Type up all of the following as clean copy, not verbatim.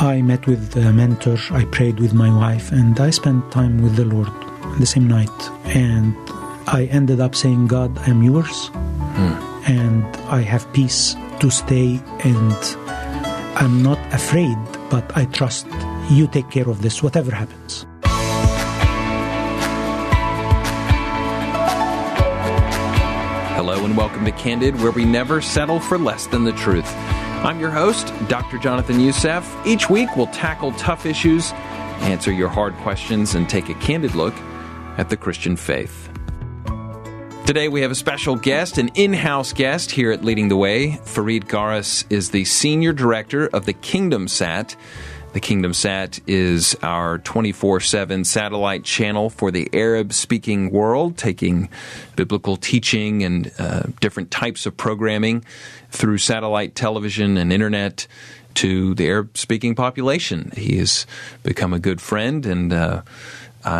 I met with a mentor, I prayed with my wife, and I spent time with the Lord the same night. And I ended up saying, God, I'm yours, and I have peace to stay, and I'm not afraid, but I trust you take care of this, whatever happens. Hello and welcome to Candid, where we never settle for less than the truth. I'm your host, Dr. Jonathan Youssef. Each week we'll tackle tough issues, answer your hard questions, and take a candid look at the Christian faith. Today we have a special guest, an in-house guest here at Leading the Way. Farid Garas is the Senior Director of the Kingdom Sat. The Kingdom Sat is our 24/7 satellite channel for the Arab-speaking world, taking biblical teaching and different types of programming through satellite television and internet to the Arab-speaking population. He has become a good friend, and I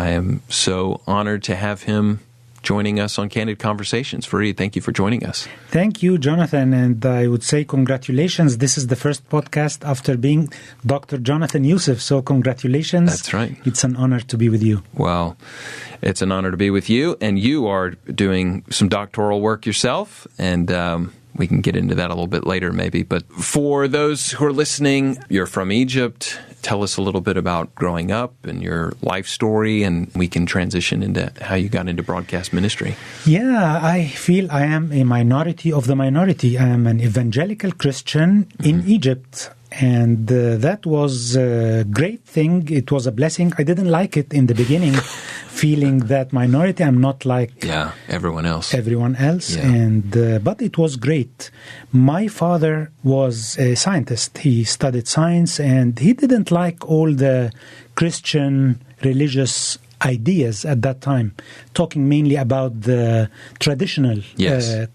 am so honored to have him joining us on Candid Conversations. Farid, thank you for joining us. Thank you, Jonathan, and I would say congratulations. This is the first podcast after being Dr. Jonathan Youssef, so congratulations. That's right. It's an honor to be with you. Well, it's an honor to be with you, and you are doing some doctoral work yourself, and we can get into that a little bit later maybe. But for those who are listening, you're from Egypt. Tell us a little bit about growing up and your life story, and we can transition into how you got into broadcast ministry. Yeah, I feel I am a minority of the minority. I am an evangelical Christian in Egypt, and that was a great thing. It was a blessing. I didn't like it in the beginning, feeling that minority. I'm not like everyone else. And but it was great. My father was a scientist. He studied science, and he didn't like all the Christian religious ideas at that time, talking mainly about the traditional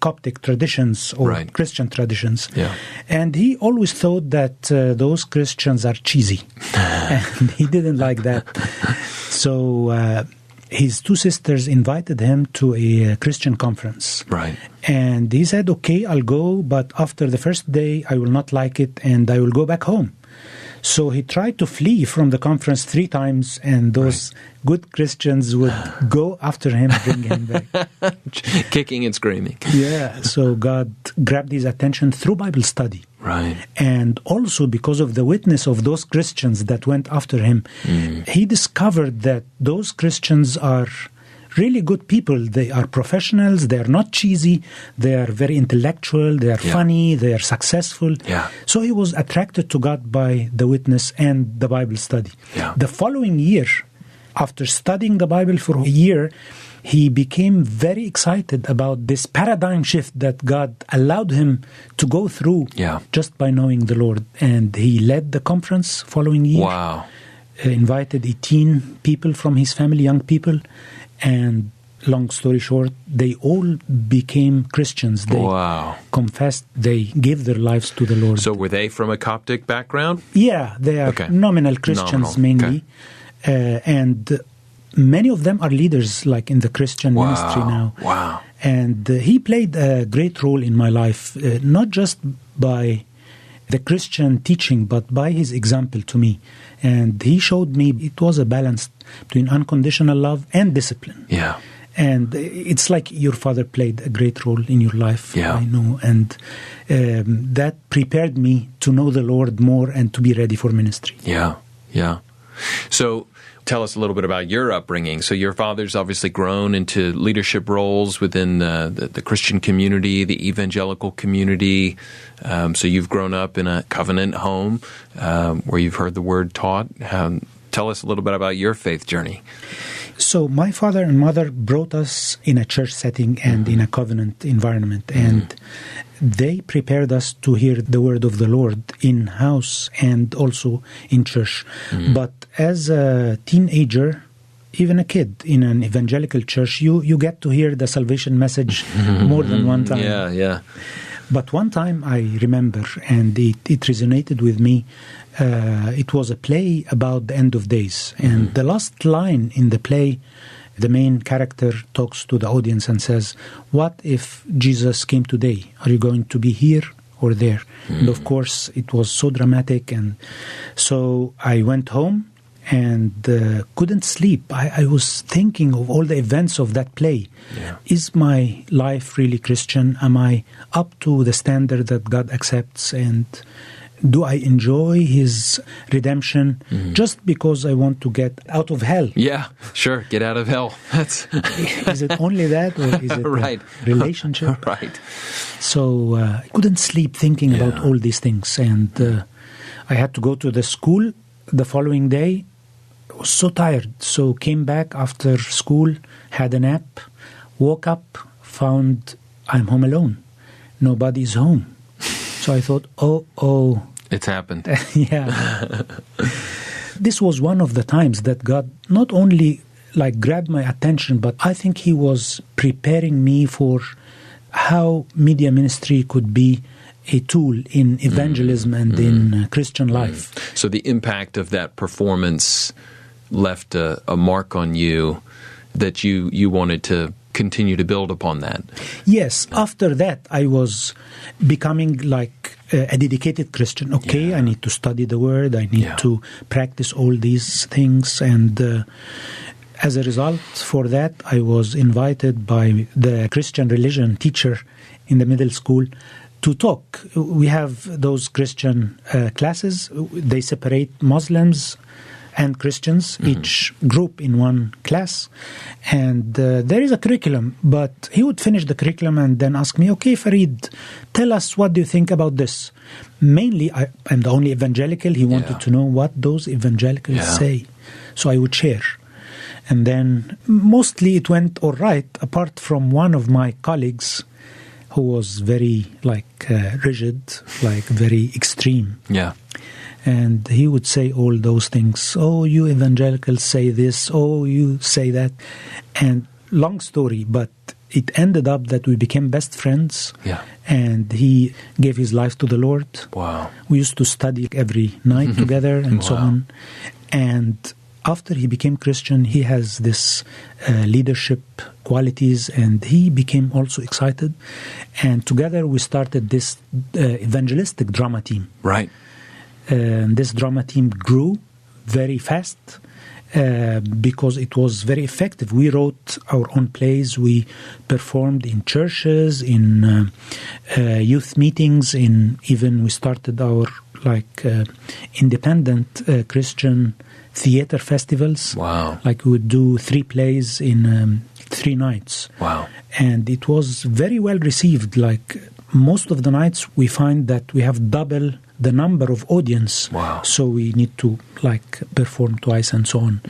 Coptic traditions or Christian traditions. Yeah. And he always thought that those Christians are cheesy. And he didn't like that. So his two sisters invited him to a Christian conference. Right. And he said, okay, I'll go, but after the first day, I will not like it, and I will go back home. So he tried to flee from the conference 3 times, and those good Christians would go after him, bring him back. Kicking and screaming. Yeah, so God grabbed his attention through Bible study. Right. And also because of the witness of those Christians that went after him, he discovered that those Christians are really good people. They are professionals. They are not cheesy. They are very intellectual. They are funny. They are successful. Yeah. So he was attracted to God by the witness and the Bible study. Yeah. The following year, after studying the Bible for a year, he became very excited about this paradigm shift that God allowed him to go through just by knowing the Lord. And he led the conference following year. Wow. Invited 18 people from his family, young people. And long story short, they all became Christians. They confessed, they gave their lives to the Lord. So were they from a Coptic background? Yeah, they are nominal Christians mainly. And many of them are leaders like in the Christian ministry now. Wow. And he played a great role in my life, not just by the Christian teaching, but by his example to me. And he showed me it was a balance between unconditional love and discipline. Yeah. And it's like your father played a great role in your life, I know. And that prepared me to know the Lord more and to be ready for ministry. Yeah, yeah. So tell us a little bit about your upbringing. So your father's obviously grown into leadership roles within the Christian community, the evangelical community. So you've grown up in a covenant home where you've heard the word taught. Tell us a little bit about your faith journey. So my father and mother brought us in a church setting and in a covenant environment. And they prepared us to hear the word of the Lord in-house and also in church. But as a teenager, even a kid in an evangelical church, you get to hear the salvation message more than one time. Yeah. But one time I remember, and it resonated with me. It was a play about the end of days. And the last line in the play, the main character talks to the audience and says, what if Jesus came today? Are you going to be here or there. And of course, it was so dramatic. And so I went home and couldn't sleep. I was thinking of all the events of that play. Yeah. Is my life really Christian? Am I up to the standard that God accepts? And do I enjoy His redemption just because I want to get out of hell? Yeah, sure. Get out of hell. Is it only that, or is it right. a relationship? Right. So I couldn't sleep thinking about all these things. And I had to go to the school the following day. I was so tired. So came back after school, had a nap, woke up, found I'm home alone. Nobody's home. So I thought, oh. It's happened. Yeah. This was one of the times that God not only grabbed my attention, but I think He was preparing me for how media ministry could be a tool in evangelism and in Christian life. So the impact of that performance left a mark on you that you wanted to continue to build upon that. Yes. After that, I was becoming a dedicated Christian. Okay, I need to study the Word. I need to practice all these things. And as a result for that, I was invited by the Christian religion teacher in the middle school to talk. We have those Christian classes. They separate Muslims and Christians, each group in one class. And there is a curriculum, but he would finish the curriculum and then ask me, okay, Farid, tell us, what do you think about this? Mainly, I'm the only evangelical. He wanted to know what those evangelicals say. So I would share. And then mostly it went all right, apart from one of my colleagues who was very rigid, very extreme. Yeah. And he would say all those things. Oh, you evangelicals say this. Oh, you say that. And long story, but it ended up that we became best friends. Yeah. And he gave his life to the Lord. Wow. We used to study every night together and so on. And after he became Christian, he has this leadership qualities, and he became also excited. And together we started this evangelistic drama team. Right. This drama team grew very fast because it was very effective. We wrote our own plays. We performed in churches, in youth meetings, even we started our independent Christian theater festivals. Wow. We would do 3 plays in 3 nights. Wow. And it was very well received. Most of the nights we find that we have double the number of audience. Wow. So we need to perform twice and so on.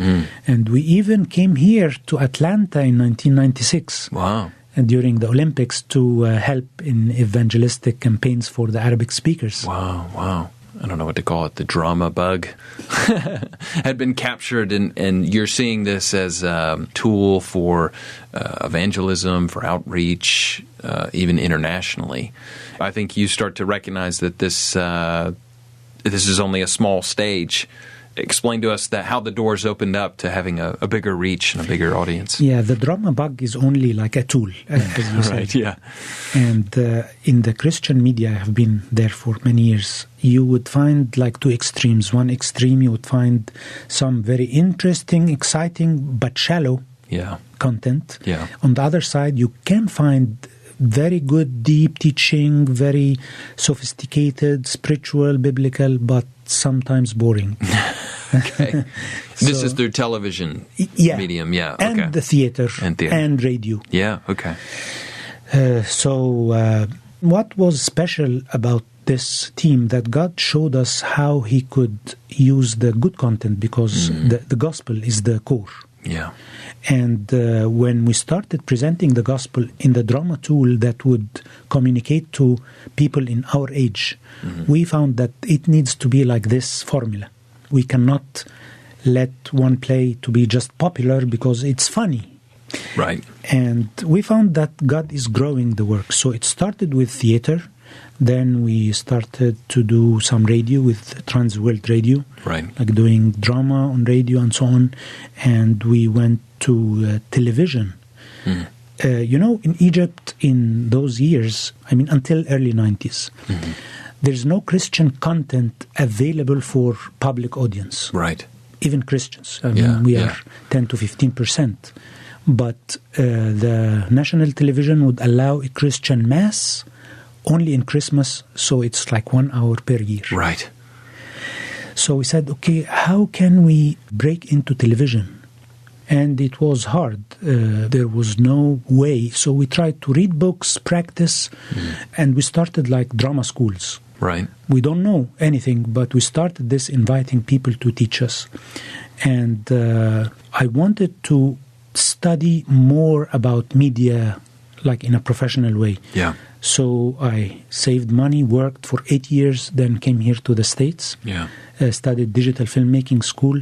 And we even came here to Atlanta in 1996. Wow. And during the Olympics to help in evangelistic campaigns for the Arabic speakers. Wow, wow. I don't know what to call it, the drama bug had been captured, and you're seeing this as a tool for evangelism, for outreach, even internationally. I think you start to recognize that this is only a small stage. Explain to us how the doors opened up to having a bigger reach and a bigger audience. Yeah, the drama bug is only a tool, as you said. Right, yeah. And in the Christian media, I have been there for many years, you would find 2 extremes. One extreme, you would find some very interesting, exciting, but shallow content. Yeah. On the other side, you can find very good, deep teaching, very sophisticated, spiritual, biblical, but sometimes boring. Okay. This is through television medium, okay. And the theater. And radio. Yeah, okay. So what was special about this team, that God showed us how He could use the good content, because the gospel is the core. Yeah. And when we started presenting the gospel in the drama tool that would communicate to people in our age, we found that it needs to be like this formula. We cannot let one play to be just popular because it's funny. Right. And we found that God is growing the work. So it started with theater. Then we started to do some radio with Trans World Radio. Right. Doing drama on radio and so on. And we went to television. In Egypt in those years, until early 90s, there's no Christian content available for public audience. Right. Even Christians. We are 10 to 15%. But the national television would allow a Christian mass only in Christmas, so it's like 1 hour per year. Right. So we said, okay, how can we break into television? And it was hard. There was no way. So we tried to read books, practice, and we started like drama schools. Right. We don't know anything, but we started this inviting people to teach us. And I wanted to study more about media, like in a professional way. Yeah. So I saved money, worked for 8 years, then came here to the States. Yeah. Studied digital filmmaking school,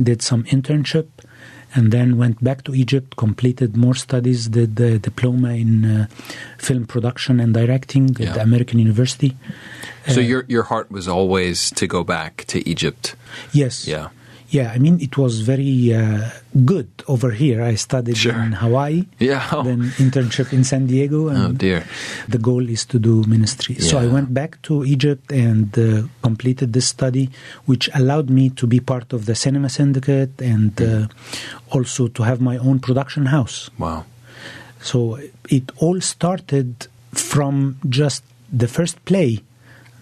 did some internship, and then went back to Egypt, completed more studies, did the diploma in film production and directing at the American University. So your heart was always to go back to Egypt? Yes. Yeah. Yeah, it was very good over here. I studied in Hawaii, then internship in San Diego. And the goal is to do ministry. Yeah. So I went back to Egypt and completed this study, which allowed me to be part of the cinema syndicate and also to have my own production house. Wow. So it all started from just the first play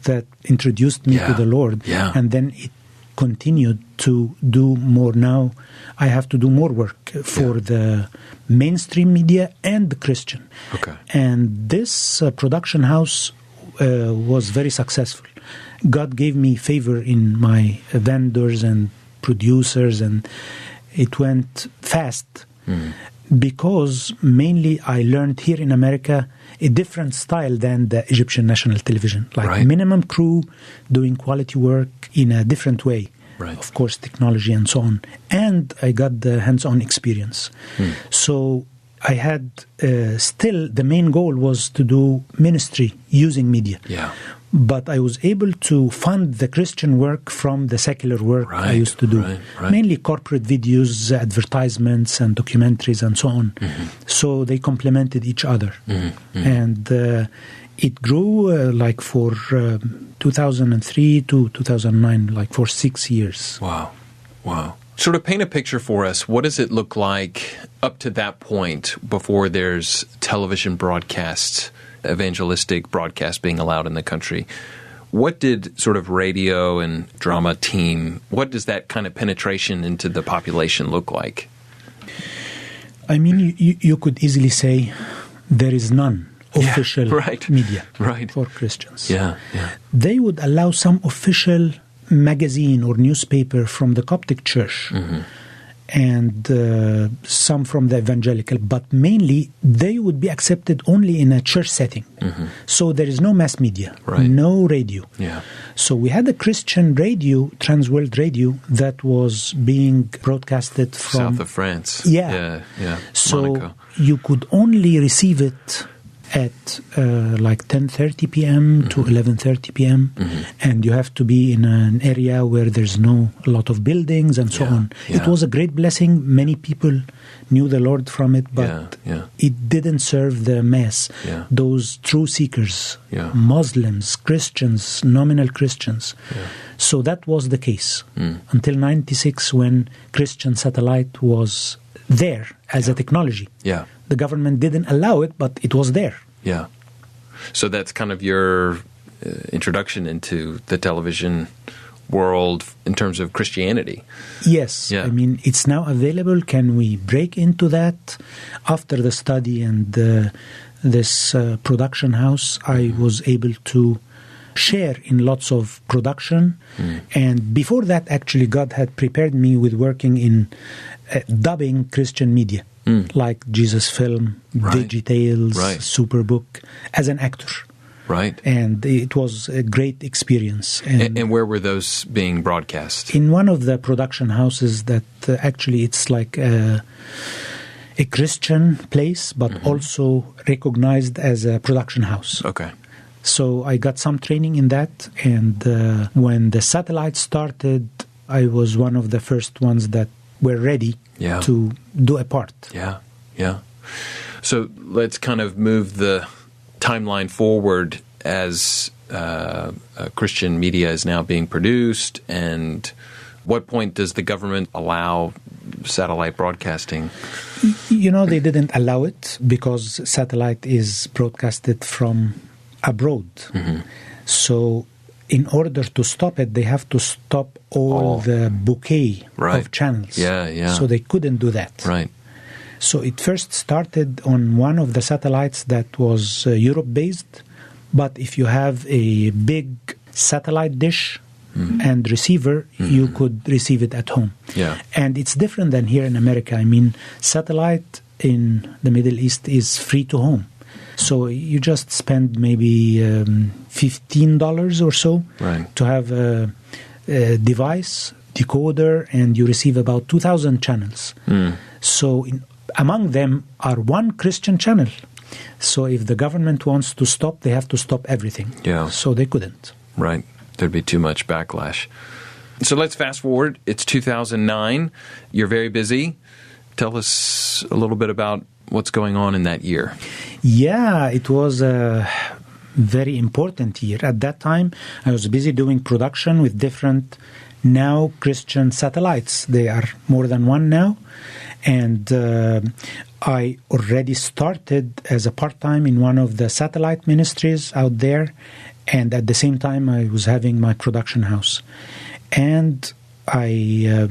that introduced me to the Lord. Yeah. And then it continued to do more. Now I have to do more work for the mainstream media and the Christian. Okay. And this production house was very successful. God gave me favor in my vendors and producers, and it went fast because mainly I learned here in America a different style than the Egyptian national television, like minimum crew, doing quality work in a different way. Right. Of course, technology and so on. And I got the hands-on experience. So I had still the main goal was to do ministry using media. Yeah. But I was able to fund the Christian work from the secular work I used to do. Mainly corporate videos, advertisements, and documentaries, and so on. So they complemented each other. And it grew like for 2003 to 2009, like for 6 years. Wow. Wow. Sort of paint a picture for us. What does it look like up to that point before there's television broadcasts, evangelistic broadcast being allowed in the country? What did sort of radio and drama team, what does that kind of penetration into the population look like? You could easily say there is none official media for Christians. Yeah. They would allow some official magazine or newspaper from the Coptic Church and some from the evangelical, but mainly they would be accepted only in a church setting. So there is no mass media, no radio. Yeah. So we had a Christian radio, Transworld Radio, that was being broadcasted from south of France. Yeah. So Monaco. You could only receive it at like 10:30 p.m. to 11:30 p.m. And you have to be in an area where there's a lot of buildings and so on. It was a great blessing. Many people knew the Lord from it, but it didn't serve the mass. Those true seekers, Muslims, Christians, nominal Christians. So that was the case until 96 when Christian satellite was there as a technology. The government didn't allow it, but it was there. Yeah. So that's kind of your introduction into the television world in terms of Christianity. Yes. Yeah. It's now available. Can we break into that? After the study and this production house, I was able to share in lots of production. And before that, actually, God had prepared me with working in dubbing Christian media. Like Jesus Film, VeggieTales, Superbook, as an actor. Right. And it was a great experience. And where were those being broadcast? In one of the production houses that actually it's like a Christian place, but also recognized as a production house. Okay. So I got some training in that. And when the satellite started, I was one of the first ones that were ready to do a part. Yeah. So let's kind of move the timeline forward as Christian media is now being produced, and what point does the government allow satellite broadcasting? They didn't allow it because satellite is broadcasted from abroad. Mm-hmm. So in order to stop it, they have to stop all the bouquet of channels. Yeah. So they couldn't do that. Right. So it first started on one of the satellites that was Europe-based, but if you have a big satellite dish and receiver, you could receive it at home. Yeah. And it's different than here in America. I mean, satellite in the Middle East is free to home. So you just spend maybe $15 or so to have a device, decoder, and you receive about 2,000 channels. So among them are one Christian channel. So if the government wants to stop, they have to stop everything. Yeah. So they couldn't. Right. There'd be too much backlash. So let's fast forward. It's 2009. You're very busy. Tell us a little bit about what's going on in that year. Yeah, it was a very important year. At that time, I was busy doing production with different now Christian satellites. There are more than one now. And I already started as a part-time in one of the satellite ministries out there. And at the same time, I was having my production house. And I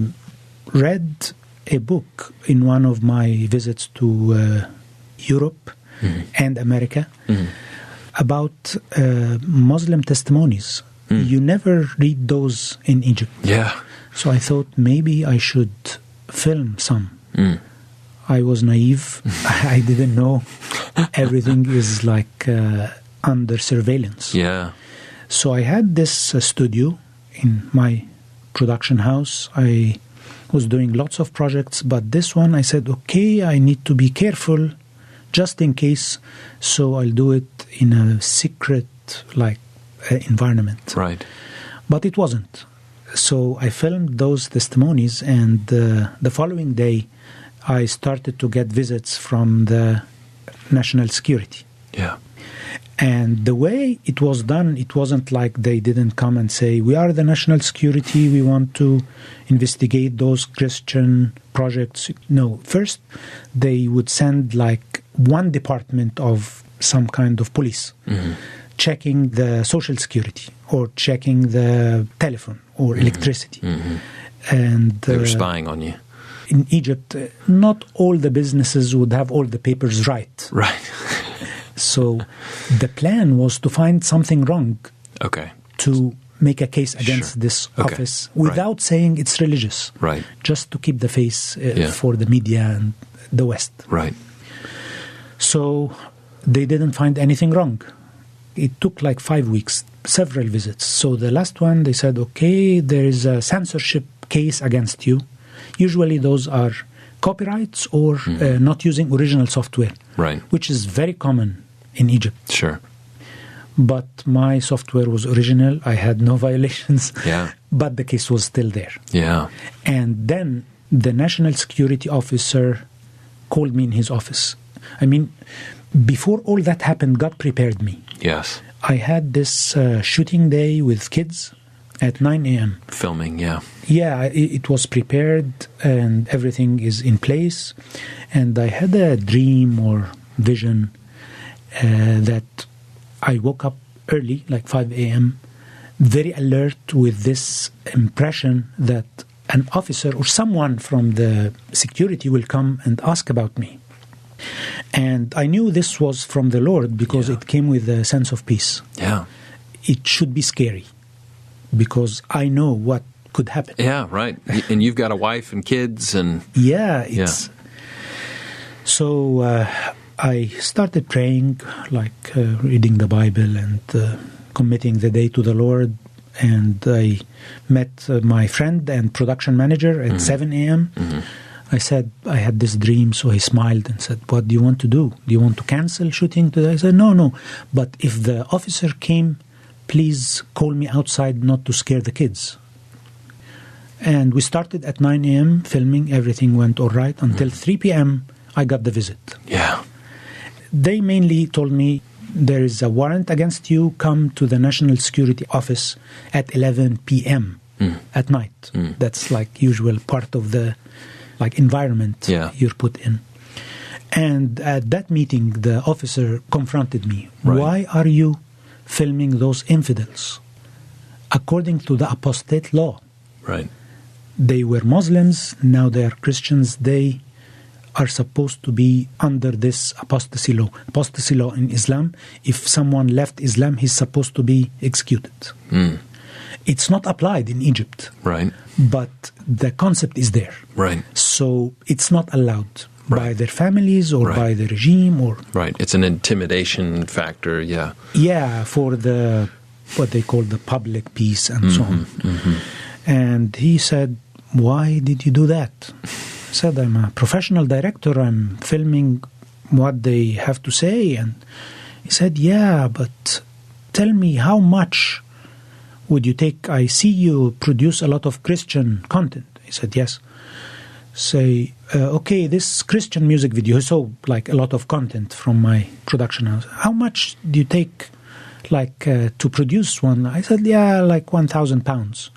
read a book in one of my visits to Europe and America about Muslim testimonies. You never read those in Egypt. Yeah. So I thought maybe I should film some. I was naive. I didn't know everything is like under surveillance. Yeah. So I had this studio in my production house. I was doing lots of projects, but this one I said, okay, I need to be careful just in case. So I'll do it in a secret environment. Right. But it wasn't. So I filmed those testimonies, and the following day I started to get visits from the national security. Yeah. And the way it was done, it wasn't like they didn't come and say, we are the national security, we want to investigate those Christian projects. No, first they would send like one department of some kind of police, checking the social security or checking the telephone or electricity. And they were spying on you. In Egypt, not all the businesses would have all the papers right. Right. So the plan was to find something wrong to make a case against this office without saying it's religious. Right. Just to keep the face for the media and the West. Right. So they didn't find anything wrong. It took like 5 weeks, several visits. So the last one, they said, okay, there is a censorship case against you. Usually those are copyrights or not using original software. Right. Which is very common in Egypt. Sure. But my software was original. I had no violations. Yeah. But the case was still there. Yeah. And then the national security officer called me in his office. I mean, before all that happened, God prepared me. Yes. I had this shooting day with kids at 9 a.m. Filming, yeah. Yeah, it was prepared and everything is in place. And I had a dream or vision that I woke up early, like 5 a.m., very alert with this impression that an officer or someone from the security will come and ask about me. And I knew this was from the Lord because it came with a sense of peace. Yeah. It should be scary because I know what could happen. Yeah, right. And you've got a wife and kids and... Yeah. So I started praying, reading the Bible and committing the day to the Lord. And I met my friend and production manager at 7 a.m. I said, I had this dream. So he smiled and said, what do you want to do? Do you want to cancel shooting today? I said, no. But if the officer came, please call me outside not to scare the kids. And we started at 9 a.m. filming. Everything went all right until 3 p.m. I got the visit. Yeah. They mainly told me, there is a warrant against you, come to the National Security Office at 11 p.m. At night. That's like usual part of the environment you're put in. And at that meeting, the officer confronted me. Right. Why are you filming those infidels? According to the apostate law. Right. They were Muslims, now they are Christians. They are supposed to be under this apostasy law. Apostasy law in Islam, if someone left Islam, he's supposed to be executed. It's not applied in Egypt. Right. But the concept is there. Right. So it's not allowed by their families or by the regime or... Right. It's an intimidation factor, yeah. Yeah, for what they call the public peace and so on. And he said, why did you do that? I said, I'm a professional director. I'm filming what they have to say. And he said, yeah, but tell me, how much would you take? I see you produce a lot of Christian content. He said, yes. Say, okay, this Christian music video, so like a lot of content from my production house. How much do you take to produce one? I said, yeah, like £1,000.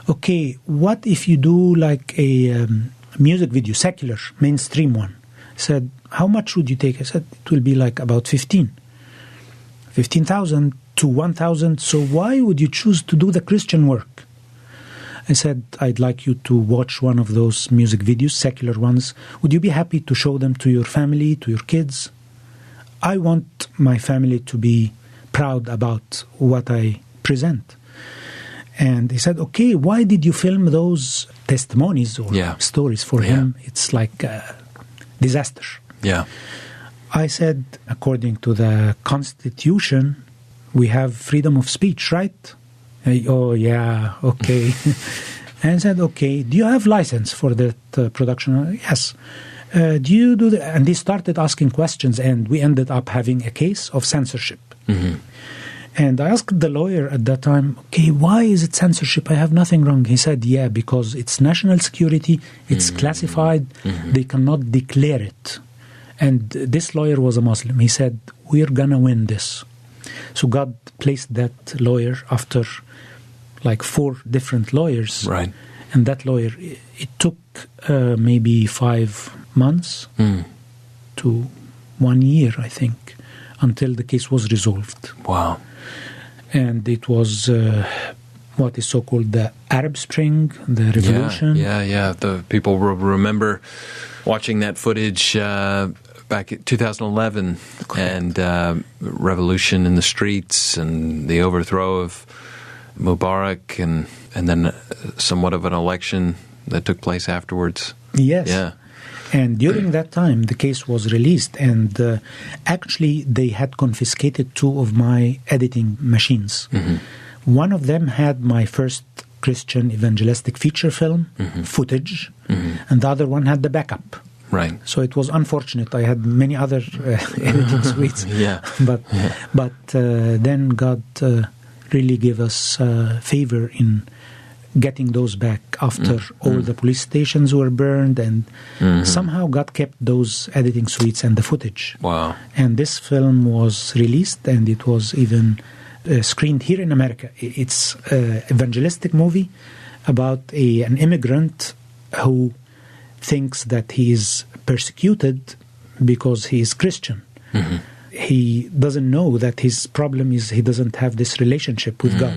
Okay, what if you do like a music video, secular, mainstream one? I said, how much would you take? I said, it will be like about 15,000 to 1,000. So why would you choose to do the Christian work? I said, I'd like you to watch one of those music videos, secular ones. Would you be happy to show them to your family, to your kids? I want my family to be proud about what I present. And he said, okay, why did you film those testimonies or stories for him? It's like a disaster. Yeah. I said, according to the Constitution, we have freedom of speech, right? Oh, yeah, okay. And I said, okay, do you have license for that production? Yes. Do you do that? And he started asking questions, and we ended up having a case of censorship. And I asked the lawyer at that time, okay, why is it censorship? I have nothing wrong. He said, yeah, because it's national security, it's classified, they cannot declare it. And this lawyer was a Muslim. He said, we're going to win this. So God placed that lawyer after like 4 different lawyers. Right. And that lawyer, it took maybe 5 months to 1 year, I think, until the case was resolved. Wow. And it was what is so-called the Arab Spring, the revolution. Yeah. The people will remember watching that footage back in 2011 and revolution in the streets and the overthrow of Mubarak and then somewhat of an election that took place afterwards. Yes. Yeah. And during that time, the case was released, and actually they had confiscated 2 of my editing machines. One of them had my first Christian evangelistic feature film footage, and the other one had the backup. Right. So it was unfortunate. I had many other editing suites. But then God really gave us favor in getting those back after all the police stations were burned, and somehow God kept those editing suites and the footage. Wow. And this film was released, and it was even screened here in America. It's an evangelistic movie about an immigrant who thinks that he is persecuted because he is Christian. He doesn't know that his problem is he doesn't have this relationship with God.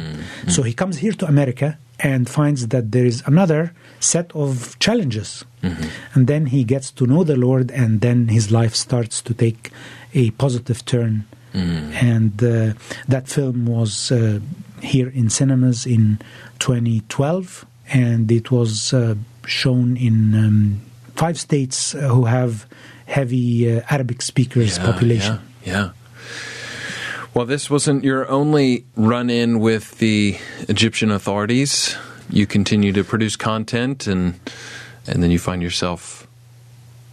So he comes here to America and finds that there is another set of challenges. And then he gets to know the Lord, and then his life starts to take a positive turn. And that film was here in cinemas in 2012, and it was shown in 5 states who have heavy Arabic speakers population. Yeah. Well, this wasn't your only run-in with the Egyptian authorities. You continue to produce content, and then you find yourself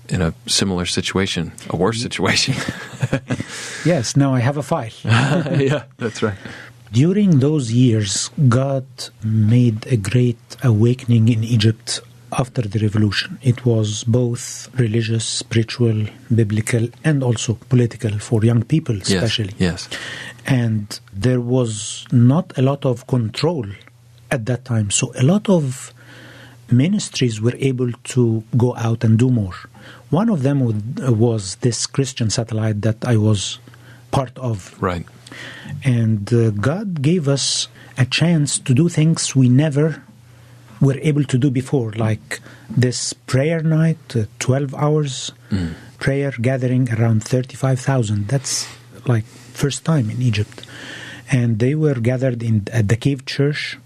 in a similar situation, a worse situation. Yes, now I have a file. Yeah, that's right. During those years, God made a great awakening in Egypt after the revolution. It was both religious, spiritual, biblical, and also political for young people especially. Yes. And there was not a lot of control at that time. So a lot of ministries were able to go out and do more. One of them was this Christian satellite that I was part of. Right. And God gave us a chance to do things we never were able to do before, like this prayer night, 12 hours prayer gathering around 35,000. That's like first time in Egypt. And they were gathered at the cave church,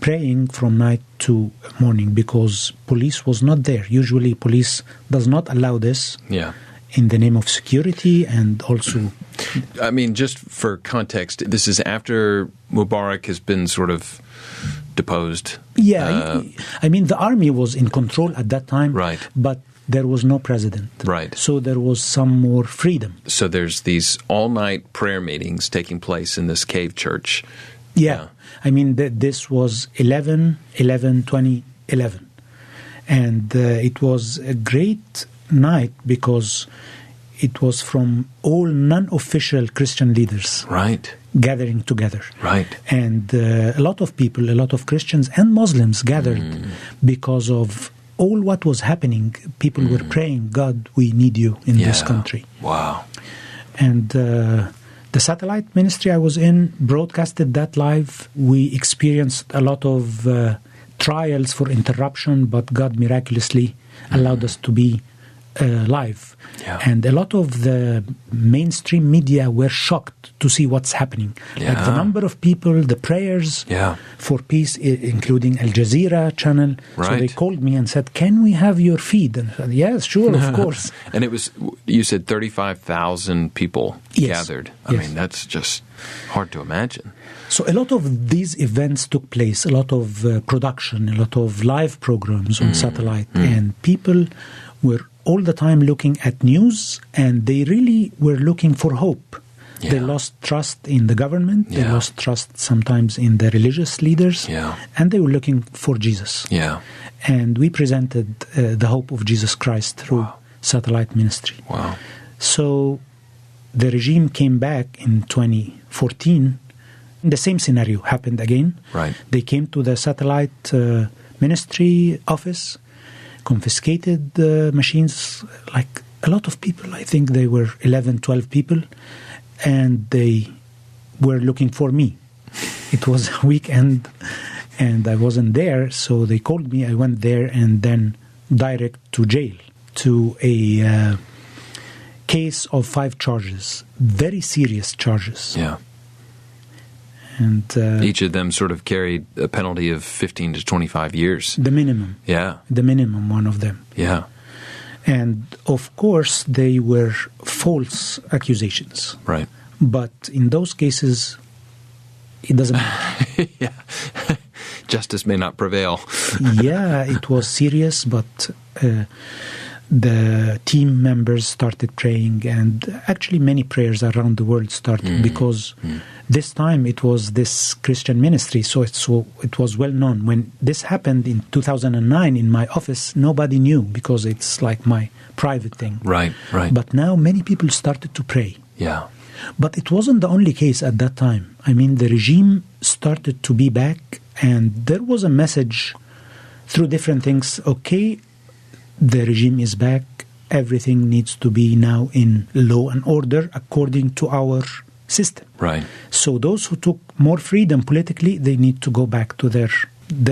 praying from night to morning because police was not there. Usually police does not allow this in the name of security and also... I mean, just for context, this is after Mubarak has been sort of deposed. Yeah, I mean, the army was in control at that time, right? But there was no president. Right. So there was some more freedom. So there's these all-night prayer meetings taking place in this cave church. Yeah. I mean, this was 11/11/2011. And it was a great night because it was from all non-official Christian leaders. Right. Gathering together. Right. And a lot of people, a lot of Christians and Muslims gathered because of all what was happening. People were praying, God, we need you in this country. Wow. And the satellite ministry I was in broadcasted that live. We experienced a lot of trials for interruption, but God miraculously allowed us to be live. Yeah. And a lot of the mainstream media were shocked to see what's happening. Yeah. Like the number of people, the prayers for peace, including Al Jazeera channel. Right. So they called me and said, can we have your feed? And I said, yes, sure, of course. And it was, you said 35,000 people gathered. I mean, that's just hard to imagine. So a lot of these events took place, a lot of production, a lot of live programs on satellite, and people were all the time looking at news, and they really were looking for hope. Yeah. They lost trust in the government, they lost trust sometimes in the religious leaders, and they were looking for Jesus. Yeah. And we presented the hope of Jesus Christ through satellite ministry. Wow. So the regime came back in 2014. The same scenario happened again. Right. They came to the satellite ministry office, confiscated machines, like a lot of people. I think they were 11, 12 people, and they were looking for me. It was a weekend, and I wasn't there, so they called me. I went there, and then direct to jail, to a case of 5 charges, very serious charges. Yeah. And each of them sort of carried a penalty of 15 to 25 years. The minimum. Yeah. The minimum, one of them. Yeah. And of course, they were false accusations. Right. But in those cases, it doesn't matter. Yeah. Justice may not prevail. Yeah, it was serious, but the team members started praying, and actually many prayers around the world started because this time it was this Christian ministry, so it was well known. When this happened in 2009 in my office, nobody knew because it's like my private thing. Right, right. But now many people started to pray. Yeah. But it wasn't the only case at that time. I mean, the regime started to be back, and there was a message through different things. Okay, the regime is back. Everything needs to be now in law and order according to our system. Right. So those who took more freedom politically, they need to go back to their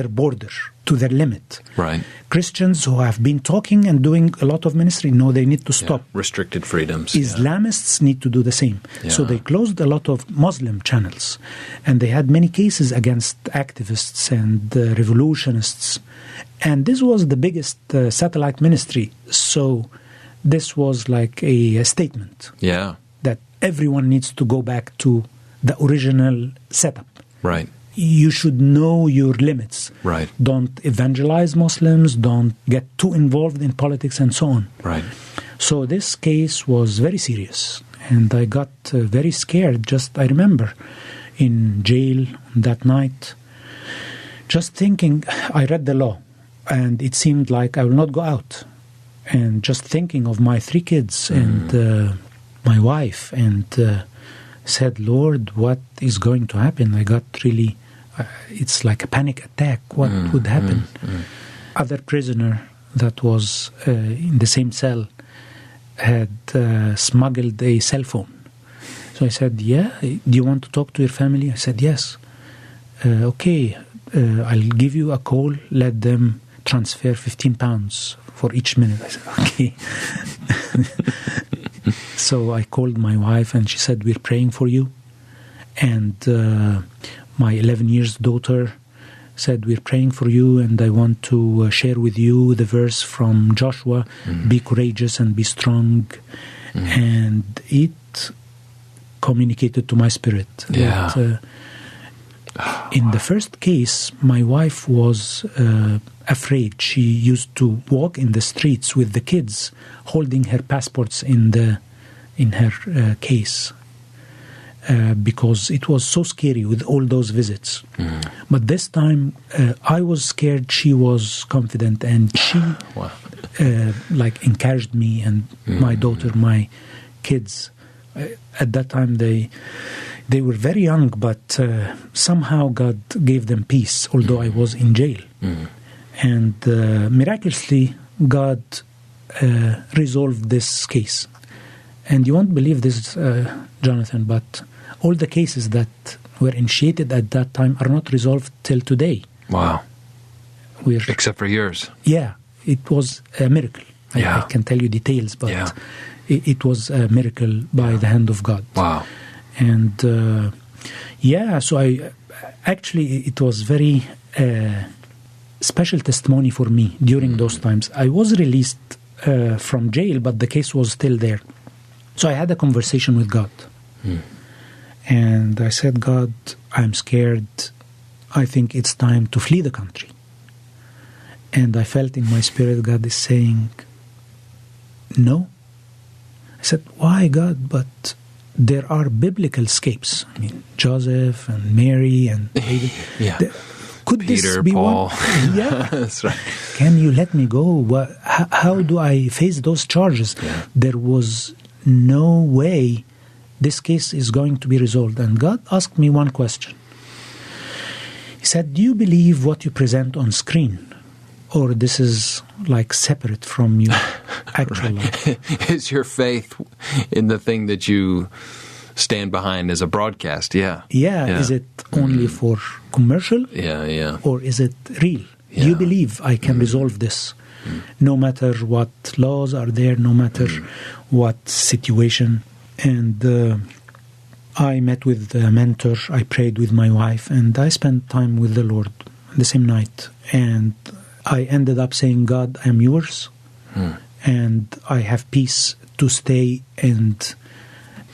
border, to their limit. Right. Christians who have been talking and doing a lot of ministry, no, they need to stop. Restricted freedoms. Islamists need to do the same. Yeah. So they closed a lot of Muslim channels, and they had many cases against activists and revolutionists. And this was the biggest satellite ministry. So this was like a statement. Yeah. That everyone needs to go back to the original setup. Right. You should know your limits. Right. Don't evangelize Muslims. Don't get too involved in politics and so on. Right. So this case was very serious. And I got very scared. I remember in jail that night, just thinking, I read the law. And it seemed like I will not go out. And just thinking of my 3 kids and my wife, and said, Lord, what is going to happen? I got really, it's like a panic attack. What would happen? Other prisoner that was in the same cell had smuggled a cell phone. So I said, yeah, do you want to talk to your family? I said, yes. Okay, I'll give you a call. Let them transfer 15 pounds for each minute. I said, okay. So I called my wife and she said, we're praying for you. And my 11 years daughter said, we're praying for you, and I want to share with you the verse from Joshua, be courageous and be strong. And it communicated to my spirit that in the first case, my wife was afraid. She used to walk in the streets with the kids, holding her passports in her case, because it was so scary with all those visits. But this time, I was scared. She was confident, and she encouraged me and my daughter, my kids. At that time, they were very young, but somehow God gave them peace, although I was in jail. And miraculously, God resolved this case. And you won't believe this, Jonathan, but all the cases that were initiated at that time are not resolved till today. Wow. Except for yours. Yeah, it was a miracle. I can tell you details, but it was a miracle by the hand of God. Wow. And so it was very special testimony for me during those times. I was released from jail, but the case was still there. So I had a conversation with God. And I said, God, I'm scared. I think it's time to flee the country. And I felt in my spirit God is saying, no. I said, why, God? But there are biblical escapes. I mean, Joseph and Mary and David. Could Peter, this be Paul. one? Yeah. That's right. Can you let me go? How do I face those charges? There was no way this case is going to be resolved. And God asked me one question. He said, do you believe what you present on screen? Or this is like separate from your actual life? Is your faith in the thing that you stand behind as a broadcast? Yeah. Is it only for commercial? Or is it real? Do you believe I can resolve this? No matter what laws are there, no matter what situation. And I met with a mentor, I prayed with my wife, and I spent time with the Lord the same night. And I ended up saying, God, I am yours, and I have peace to stay, and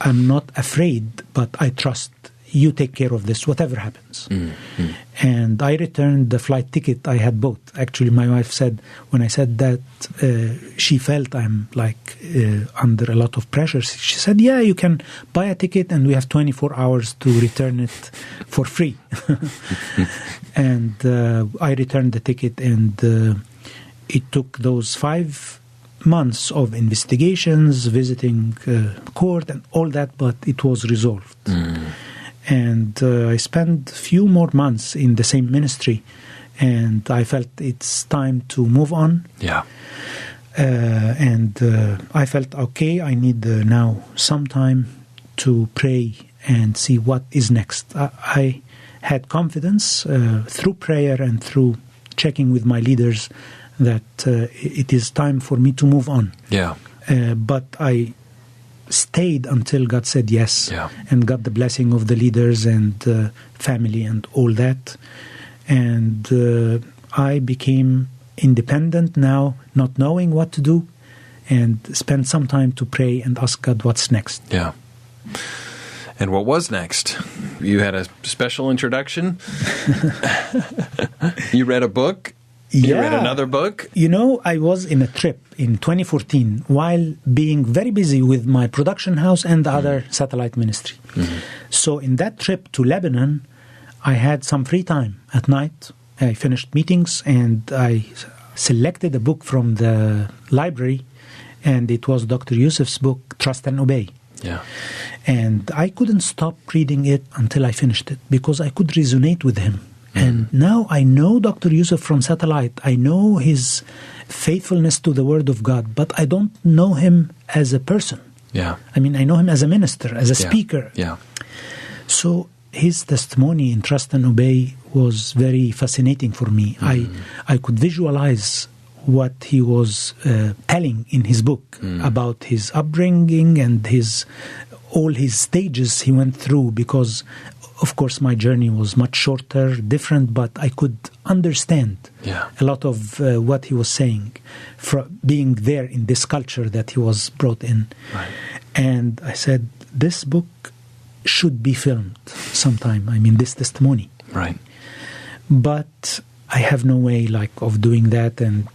I'm not afraid, but I trust you take care of this, whatever happens. And I returned the flight ticket I had bought. Actually, my wife said, when I said that, she felt I'm under a lot of pressure. She said, yeah, you can buy a ticket and we have 24 hours to return it for free. And I returned the ticket, and it took those 5 months of investigations, visiting court and all that, but it was resolved. And I spent a few more months in the same ministry, and I felt it's time to move on. And I felt, okay, I need now some time to pray and see what is next. I had confidence through prayer and through checking with my leaders that it is time for me to move on. But I stayed until God said yes, and got the blessing of the leaders and family and all that. And I became independent now, not knowing what to do, and spent some time to pray and ask God what's next. And what was next? You had a special introduction. You read a book. You read another book. You know, I was in a trip in 2014 while being very busy with my production house and the other satellite ministry. So in that trip to Lebanon, I had some free time at night. I finished meetings and I selected a book from the library, and it was Dr. Youssef's book, Trust and Obey. Yeah. And I couldn't stop reading it until I finished it because I could resonate with him. And now I know Dr. Youssef from satellite. I know his faithfulness to the Word of God, but I don't know him as a person. Yeah. I mean, I know him as a minister, as a speaker. Yeah. So his testimony in Trust and Obey was very fascinating for me. I could visualize what he was telling in his book about his upbringing and all his stages he went through, because of course my journey was much shorter, different, but I could understand a lot of what he was saying from being there in this culture that he was brought in. Right. And I said, this book should be filmed sometime. I mean, this testimony. Right. But I have no way of doing that. And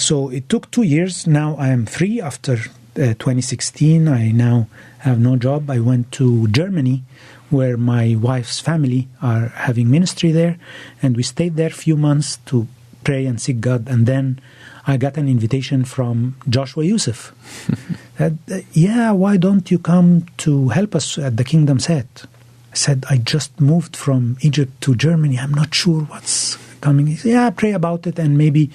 so it took 2 years. Now I am free after 2016. I now have no job. I went to Germany, where my wife's family are having ministry there, and we stayed there a few months to pray and seek God. And then I got an invitation from Joshua Youssef. Why don't you come to help us at the Kingdom Set? I said, I just moved from Egypt to Germany. I'm not sure what's coming. He said, pray about it, and maybe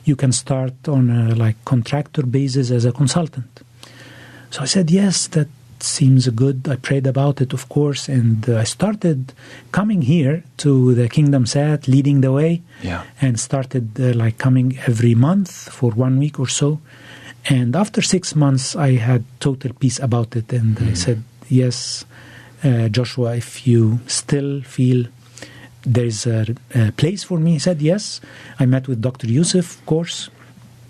you can start on a contractor basis as a consultant. So I said, yes, that seems good. I prayed about it, of course, and I started coming here to the Kingdom Set, leading the way, and started coming every month for 1 week or so. And after 6 months, I had total peace about it, and I said, yes, Joshua, if you still feel there's a place for me, he said, yes. I met with Dr. Youssef, of course,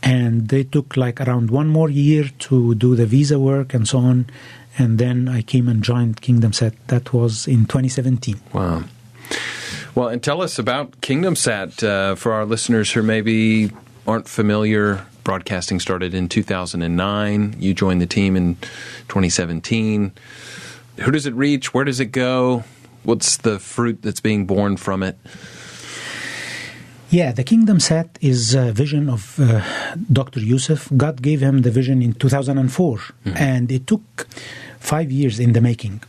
and they took around 1 more year to do the visa work and so on. And then I came and joined Kingdom Set. That was in 2017. Wow. Well, and tell us about Kingdom Set for our listeners who maybe aren't familiar. Broadcasting started in 2009. You joined the team in 2017. Who does it reach? Where does it go? What's the fruit that's being born from it? Yeah, the Kingdom Set is a vision of Dr. Youssef. God gave him the vision in 2004, and it took 5 years in the making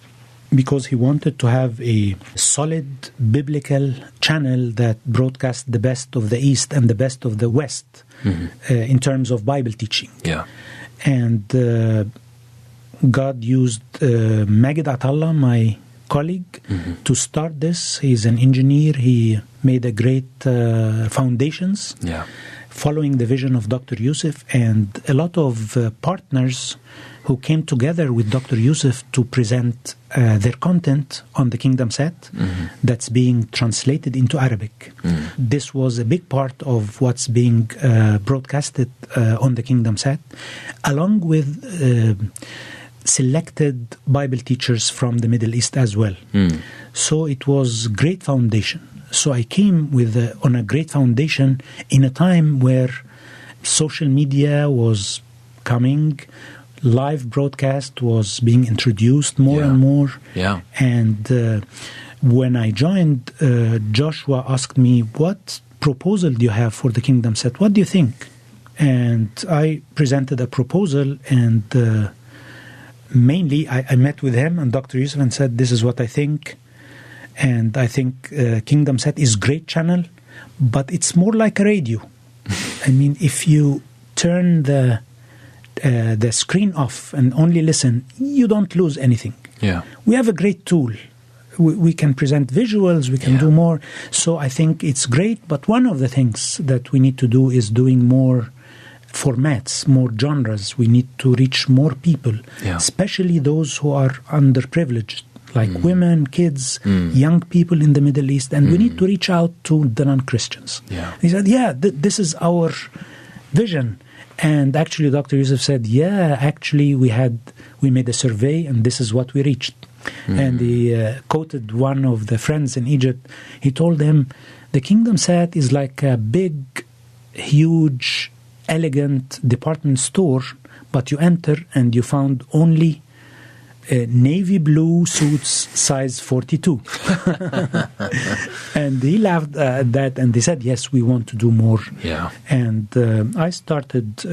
because he wanted to have a solid biblical channel that broadcast the best of the East and the best of the West in terms of Bible teaching. Yeah. And God used Magid Atallah, my colleague, to start this. He's an engineer. He made a great foundations following the vision of Dr. Youssef, and a lot of partners who came together with Dr. Youssef to present their content on the Kingdom Set that's being translated into Arabic. This was a big part of what's being broadcasted on the Kingdom Set, along with selected Bible teachers from the Middle East as well. So it was great foundation. So I came on a great foundation in a time where social media was coming, live broadcast was being introduced more and more. Yeah. And when I joined, Joshua asked me, what proposal do you have for the Kingdom Set? What do you think? And I presented a proposal, and mainly I met with him and Dr. Youssef and said, this is what I think. And I think Kingdom Set is great channel, but it's more like a radio. I mean, if you turn the screen off and only listen, you don't lose anything. Yeah. We have a great tool. We can present visuals, we can do more. So I think it's great, but one of the things that we need to do is doing more formats, more genres. We need to reach more people, especially those who are underprivileged, like women, kids, young people in the Middle East, and we need to reach out to the non-Christians. He said, this is our vision. And actually, Dr. Youssef said, actually, we made a survey, and this is what we reached. And he quoted one of the friends in Egypt. He told him, the Kingdom Set is like a big, huge, elegant department store, but you enter and you found only navy blue suits size 42. And he laughed at that, and they said, yes, we want to do more. Yeah. And I started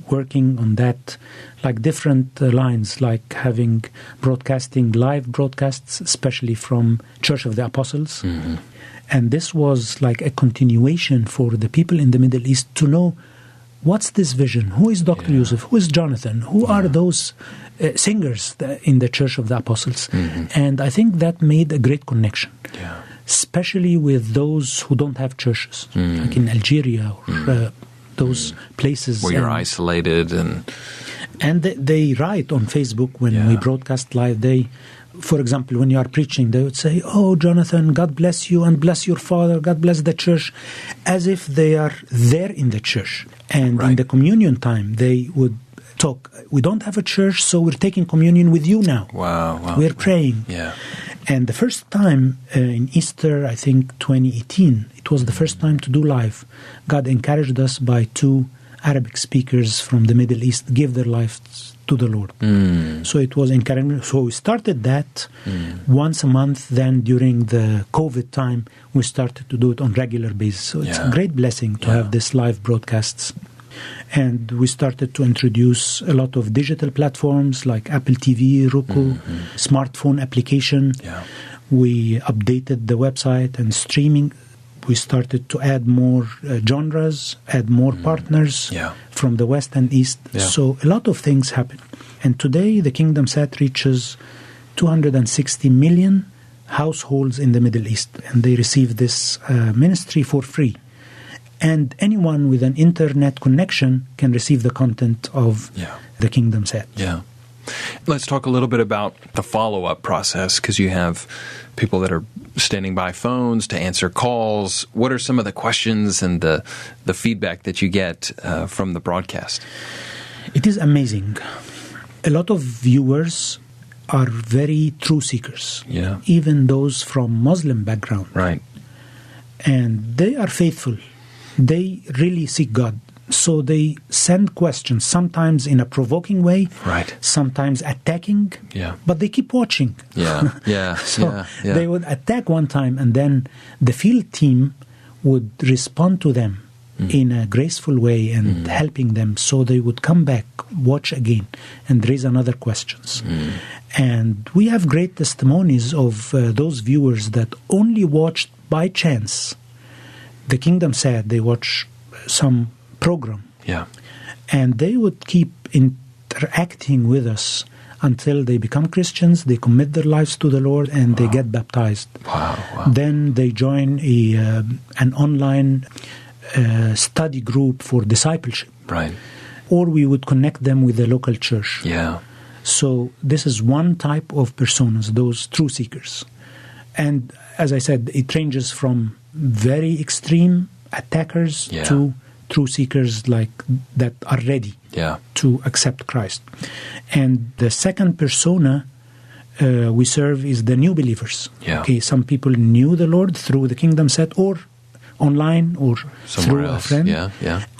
working on that, like different lines, like having broadcasting, live broadcasts, especially from Church of the Apostles. Mm-hmm. And this was like a continuation for the people in the Middle East to know, what's this vision? Who is Dr. Youssef? Who is Jonathan? Who are those singers in the Church of the Apostles? Mm-hmm. And I think that made a great connection, Yeah. especially with those who don't have churches, like in Algeria or those places. Where you're isolated. And they write on Facebook when we broadcast live. For example, when you are preaching, they would say, oh, Jonathan, God bless you and bless your father, God bless the church, as if they are there in the church. And in the communion time, they would talk, we don't have a church, so we're taking communion with you now. Wow. We're praying. Yeah. And the first time in Easter, I think 2018, it was the first time to do live. God encouraged us by 2 Arabic speakers from the Middle East give their lives to the Lord. So it was encouraging. So we started that once a month. Then during the COVID time, we started to do it on regular basis. So it's a great blessing to have this live broadcasts. And we started to introduce a lot of digital platforms like Apple TV, Roku, smartphone application. Yeah. We updated the website and streaming. We started to add more genres, add more partners from the West and East. Yeah. So a lot of things happen. And today the Kingdom Set reaches 260 million households in the Middle East. And they receive this ministry for free. And anyone with an internet connection can receive the content of the Kingdom Set. Yeah. Let's talk a little bit about the follow-up process, because you have people that are standing by phones to answer calls. What are some of the questions and the feedback that you get from the broadcast? It is amazing. A lot of viewers are very truth seekers, even those from Muslim background. Right. And they are faithful. They really seek God. So they send questions, sometimes in a provoking way, sometimes attacking, but they keep watching. They would attack one time, and then the field team would respond to them in a graceful way and helping them, so they would come back, watch again, and raise another questions. And we have great testimonies of those viewers that only watched by chance. The Kingdom said they watch some program. And they would keep interacting with us until they become Christians, they commit their lives to the Lord, and they get baptized. Then they join an online study group for discipleship. Or we would connect them with the local church. So this is one type of personas, those truth seekers. And as I said, it ranges from very extreme attackers to truth seekers like that are ready to accept Christ. And the second persona we serve is the new believers. Okay, some people knew the Lord through the Kingdom Set or online or somewhere through else. a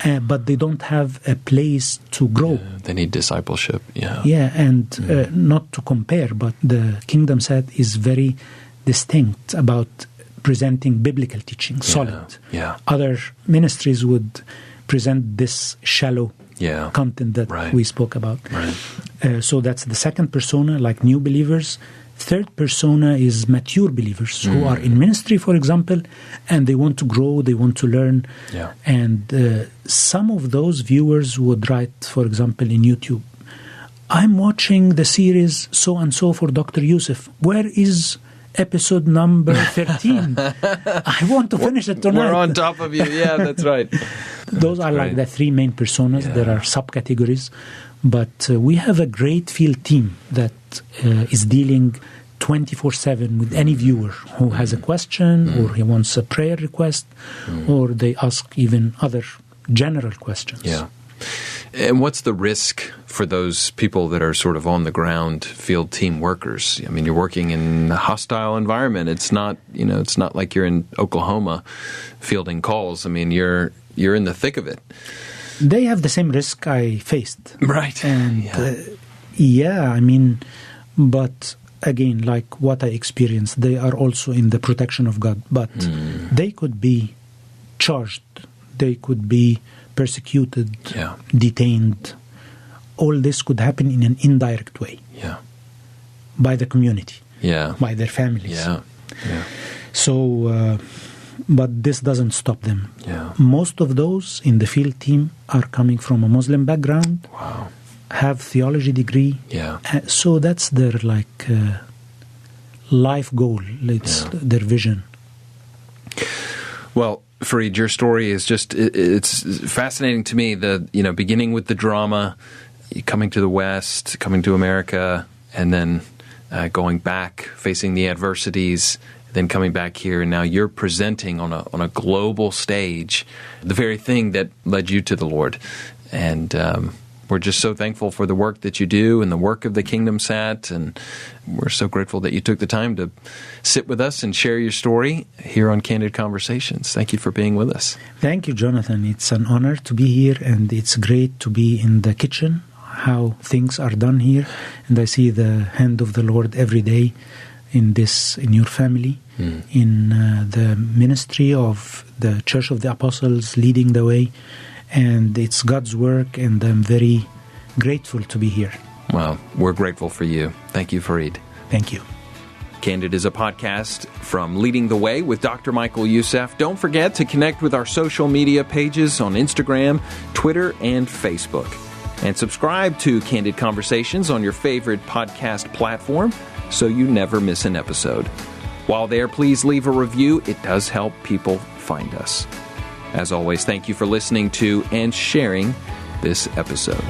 friend, but they don't have a place to grow. They need discipleship. And not to compare, but the Kingdom Set is very distinct about presenting biblical teaching, solid. Other ministries would present this shallow content that we spoke about. So that's the second persona, like new believers. Third persona is mature believers who are in ministry, for example, and they want to grow, they want to learn. And some of those viewers would write, for example, in YouTube, I'm watching the series so-and-so for Dr. Youssef. Where is episode number 13? I want to finish it tonight. We're on top of you. Yeah, that's right. Those are like the three main personas. There are subcategories. But we have a great field team that is dealing 24/7 with any viewer who has a question or he wants a prayer request or they ask even other general questions. And what's the risk for those people that are sort of on the ground field team workers? I mean, you're working in a hostile environment. It's not, it's not like you're in Oklahoma fielding calls. I mean, you're in the thick of it. They have the same risk I faced. Right. And I mean, But again, like what I experienced, they are also in the protection of God. But they could be charged, they could be persecuted, detained. All this could happen in an indirect way by the community, by their families. So, but this doesn't stop them. Most of those in the field team are coming from a Muslim background, have theology degree. So that's their life goal. It's their vision. Well, Farid, your story is it's fascinating to me. Beginning with the drama, coming to the West, coming to America, and then going back, facing the adversities, then coming back here, and now you're presenting on a global stage the very thing that led you to the Lord. And we're just so thankful for the work that you do and the work of the Kingdom Sat, and we're so grateful that you took the time to sit with us and share your story here on Candid Conversations. Thank you for being with us. Thank you, Jonathan. It's an honor to be here, and it's great to be in the kitchen, how things are done here, and I see the hand of the Lord every day in your family, in the ministry of the Church of the Apostles, leading the way. And it's God's work, and I'm very grateful to be here. Well, we're grateful for you. Thank you, Farid. Thank you. Candid is a podcast from Leading the Way with Dr. Michael Youssef. Don't forget to connect with our social media pages on Instagram, Twitter, and Facebook. And subscribe to Candid Conversations on your favorite podcast platform so you never miss an episode. While there, please leave a review. It does help people find us. As always, thank you for listening to and sharing this episode.